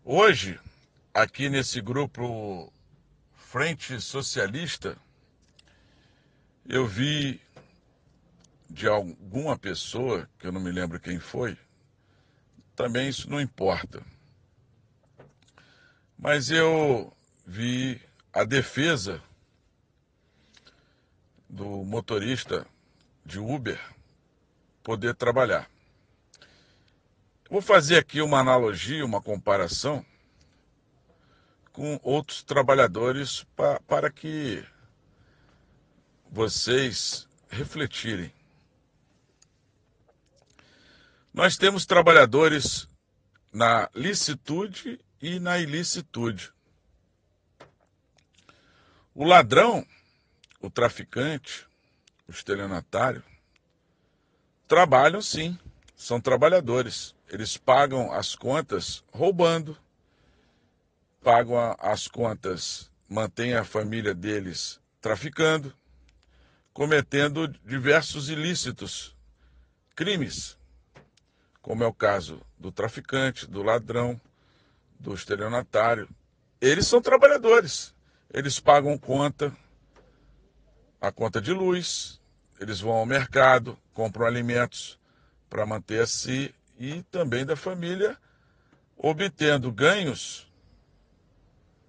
Hoje, aqui nesse grupo Frente Socialista, eu vi de alguma pessoa, que eu não me lembro quem foi, também isso não importa, mas eu vi a defesa do motorista de Uber poder trabalhar. Vou fazer aqui uma analogia, uma comparação com outros trabalhadores para que vocês refletirem. Nós temos trabalhadores na licitude e na ilicitude. O ladrão, o traficante, o estelionatário, trabalham sim, são trabalhadores. Eles pagam as contas roubando, pagam as contas, mantêm a família deles traficando, cometendo diversos ilícitos, crimes, como é o caso do traficante, do ladrão, do estelionatário. Eles são trabalhadores, eles pagam conta, a conta de luz, eles vão ao mercado, compram alimentos para manter a si e também da família, obtendo ganhos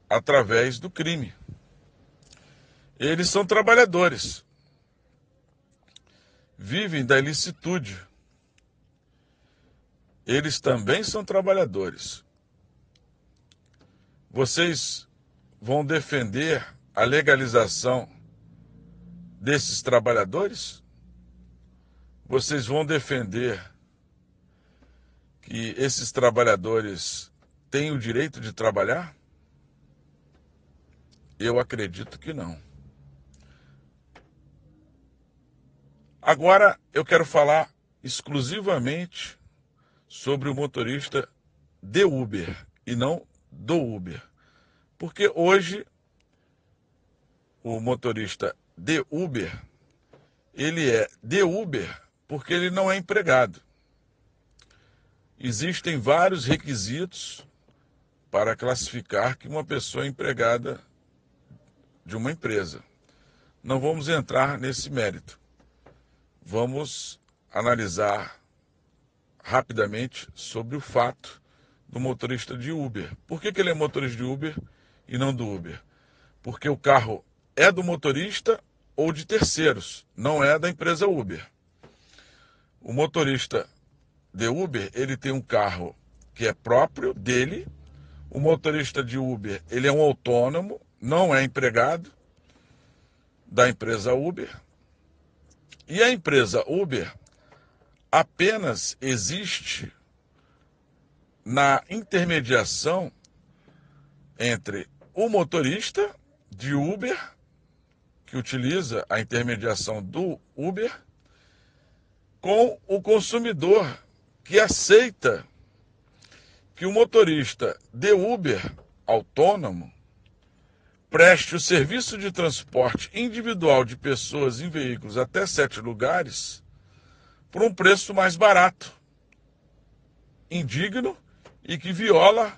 através do crime. Eles são trabalhadores, vivem da ilicitude. Eles também são trabalhadores. Vocês vão defender a legalização desses trabalhadores? Vocês vão defender que esses trabalhadores têm o direito de trabalhar? Eu acredito que não. Agora eu quero falar exclusivamente sobre o motorista de Uber e não do Uber. Porque hoje o motorista de Uber, ele é de Uber porque ele não é empregado. Existem vários requisitos para classificar que uma pessoa é empregada de uma empresa. Não vamos entrar nesse mérito. Vamos analisar rapidamente sobre o fato do motorista de Uber. Por que ele é motorista de Uber e não do Uber? Porque o carro é do motorista ou de terceiros, não é da empresa Uber. O motorista de Uber, ele tem um carro que é próprio dele. O motorista de Uber, ele é um autônomo, não é empregado da empresa Uber. E a empresa Uber apenas existe na intermediação entre o motorista de Uber, que utiliza a intermediação do Uber, com o consumidor, que aceita que o motorista de Uber autônomo preste o serviço de transporte individual de pessoas em veículos até 7 lugares por um preço mais barato, indigno e que viola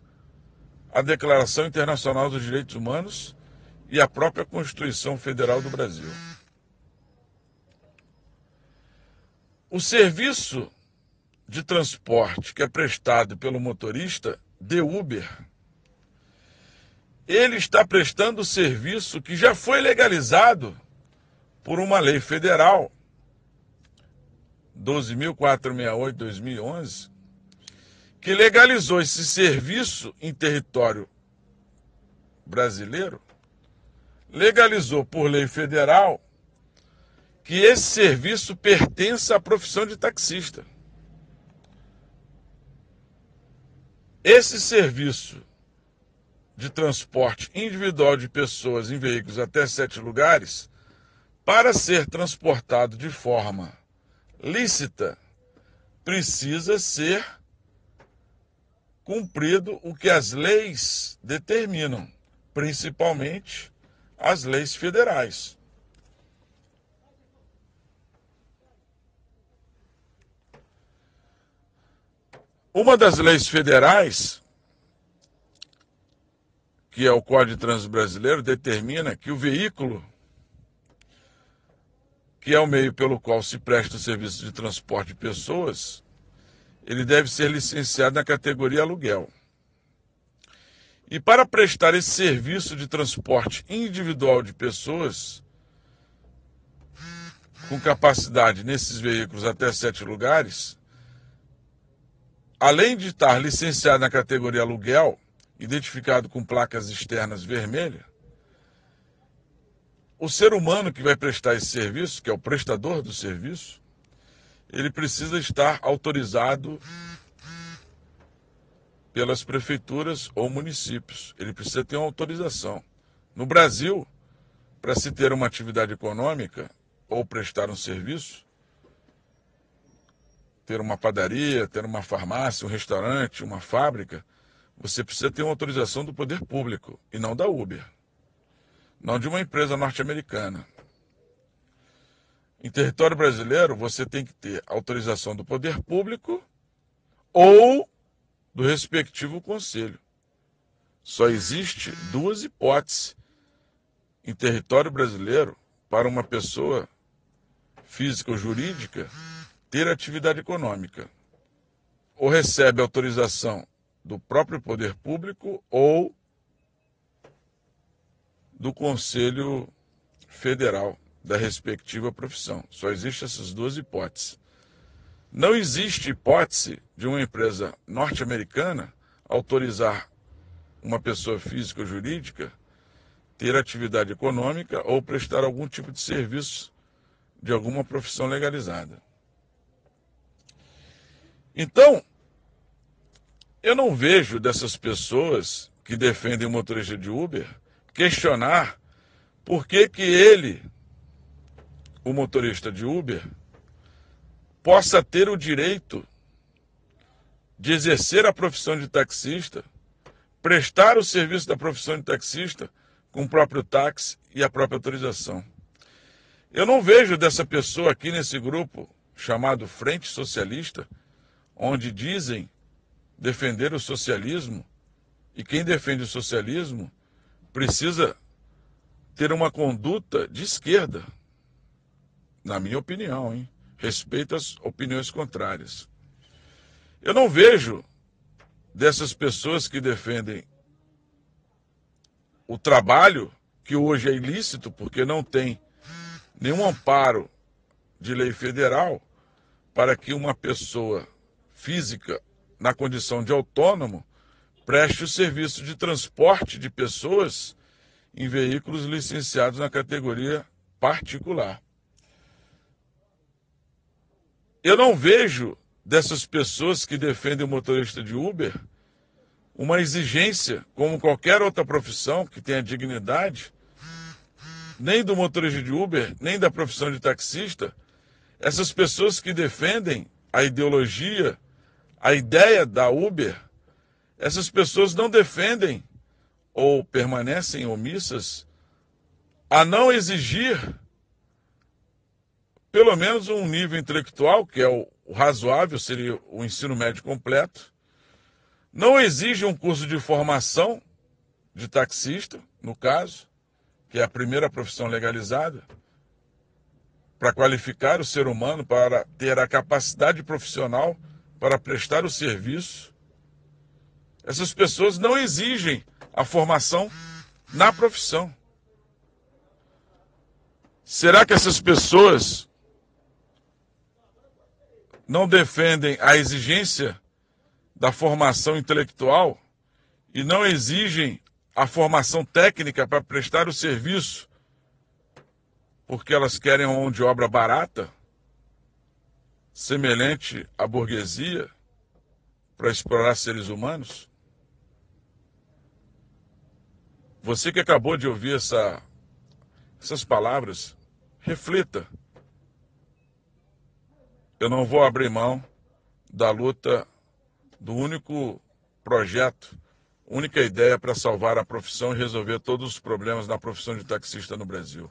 a Declaração Internacional dos Direitos Humanos e a própria Constituição Federal do Brasil. O serviço de transporte que é prestado pelo motorista de Uber, ele está prestando o serviço que já foi legalizado por uma lei federal, 12.468/2011, que legalizou esse serviço em território brasileiro, legalizou por lei federal que esse serviço pertence à profissão de taxista. Esse serviço de transporte individual de pessoas em veículos até 7 lugares, para ser transportado de forma lícita, precisa ser cumprido o que as leis determinam, principalmente as leis federais. Uma das leis federais que é o Código de Trânsito Brasileiro, determina que o veículo, que é o meio pelo qual se presta o serviço de transporte de pessoas, ele deve ser licenciado na categoria aluguel. E para prestar esse serviço de transporte individual de pessoas, com capacidade nesses veículos até 7 lugares, além de estar licenciado na categoria aluguel, identificado com placas externas vermelhas, o ser humano que vai prestar esse serviço, que é o prestador do serviço, ele precisa estar autorizado pelas prefeituras ou municípios. Ele precisa ter uma autorização. No Brasil, para se ter uma atividade econômica ou prestar um serviço, ter uma padaria, ter uma farmácia, um restaurante, uma fábrica, você precisa ter uma autorização do poder público e não da Uber, não de uma empresa norte-americana. Em território brasileiro, você tem que ter autorização do poder público ou do respectivo conselho. Só existe 2 hipóteses em território brasileiro para uma pessoa física ou jurídica ter atividade econômica. Ou recebe autorização do próprio poder público ou do Conselho Federal da respectiva profissão. Só existem essas 2 hipóteses. Não existe hipótese de uma empresa norte-americana autorizar uma pessoa física ou jurídica ter atividade econômica ou prestar algum tipo de serviço de alguma profissão legalizada. Então, eu não vejo dessas pessoas que defendem o motorista de Uber questionar por que ele, o motorista de Uber, possa ter o direito de exercer a profissão de taxista, prestar o serviço da profissão de taxista com o próprio táxi e a própria autorização. Eu não vejo dessa pessoa aqui nesse grupo chamado Frente Socialista, onde dizem defender o socialismo, e quem defende o socialismo precisa ter uma conduta de esquerda, na minha opinião, hein? Respeito às opiniões contrárias. Eu não vejo dessas pessoas que defendem o trabalho, que hoje é ilícito, porque não tem nenhum amparo de lei federal para que uma pessoa física, na condição de autônomo, preste o serviço de transporte de pessoas em veículos licenciados na categoria particular. Eu não vejo dessas pessoas que defendem o motorista de Uber uma exigência, como qualquer outra profissão que tenha dignidade, nem do motorista de Uber, nem da profissão de taxista. Essas pessoas que defendem a ideologia, a ideia da Uber, essas pessoas não defendem ou permanecem omissas a não exigir pelo menos um nível intelectual, que é o razoável, seria o ensino médio completo. Não exige um curso de formação de taxista, no caso, que é a primeira profissão legalizada, para qualificar o ser humano para ter a capacidade profissional para prestar o serviço. Essas pessoas não exigem a formação na profissão. Será que essas pessoas não defendem a exigência da formação intelectual e não exigem a formação técnica para prestar o serviço porque elas querem uma mão de obra barata, semelhante à burguesia, para explorar seres humanos? Você que acabou de ouvir essas palavras, reflita. Eu não vou abrir mão da luta do único projeto, única ideia para salvar a profissão e resolver todos os problemas da profissão de taxista no Brasil.